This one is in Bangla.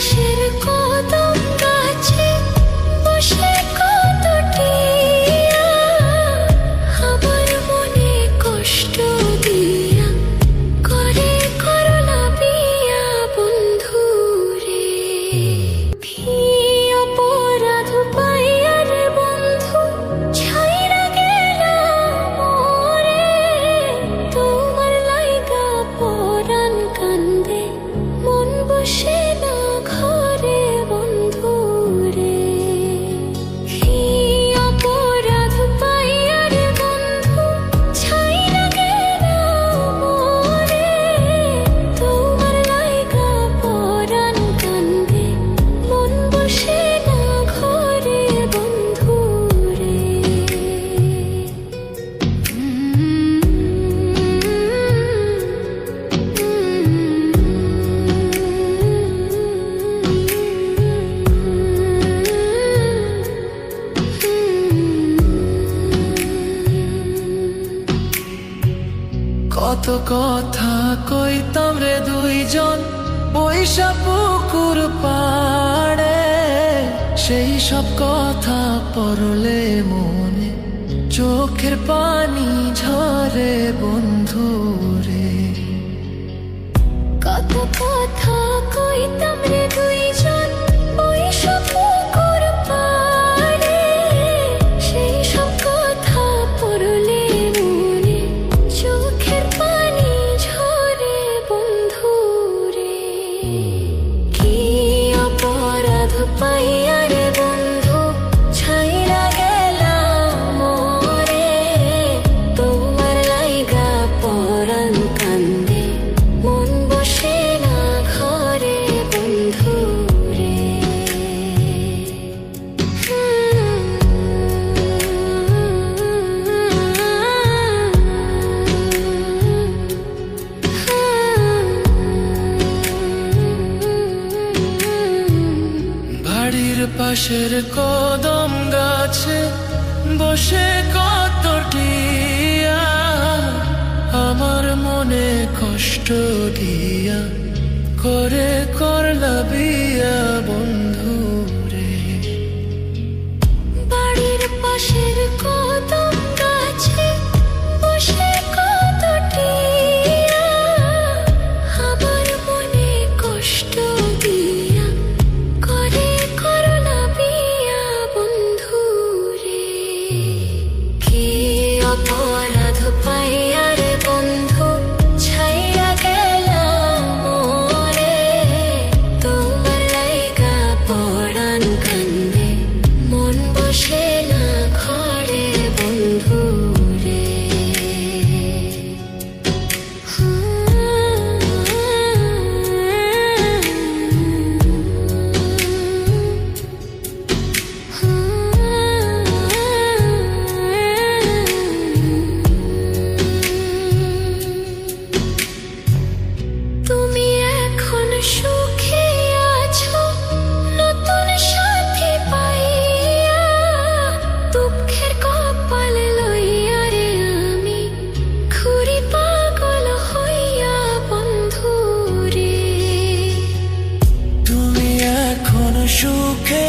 পাশের কদম গাছে বসে কত টিয়া আমার মনে কষ্ট দিয়া করে করলা বিয়া বন্ধু রে। কি অপরাধ পাইয়া রে বন্ধু ছাইরা গেলা মোরে, তোমার লাইগা পরাণ কান্দে মন বসে না ঘরে বন্ধু রে। কি অপরাধ পাইয়া রে বন্ধু ছাইরা গেলা মোরে, তোমার লাইগা পরাণ কান্দে মন বসে না ঘরে বন্ধু রে। কত কথা কইতাম রে দুইজন বৈশা পুকুর পাড়ে, সেই সব কথা পড়লে মনে চোখের পানি ঝরে বন্ধু রে। কত কথা কইতাম রে দুইজন বৈশা পুকুর পাড়ে, সেই সব কথা পড়লে মনে চোখের পানি ঝরে বন্ধু রে। কি অপরাধ পাইয়া রে বন্ধু ছাইরা গেলা মোরে, তোমার লাইগা পরাণ কান্দে মন বসে না ঘরে বন্ধু রে। বাড়ির পাশের কদম গাছে বসে কত টিয়া আমার মনে কষ্ট দিয়া করে করলা বিয়া বন্ধু রে। বাড়ির পাশের কদম গাছে বসে কত টিয়া আমার মনে কষ্ট দিয়া করে করলা বিয়া বন্ধু রে। কি অপরাধ পাইয়া রে বন্ধু ছাইরা গেলা মোরে, তোমার লাইগা পরাণ কান্দে মন বসে না ঘরে বন্ধু রে। তুমি এখন সুখে আছো নতুন সাথী পাইয়া, দুঃখের কপাল লইয়া রে আমি ঘুরি পাগল হইয়া বন্ধু রে। তুমি এখন সুখে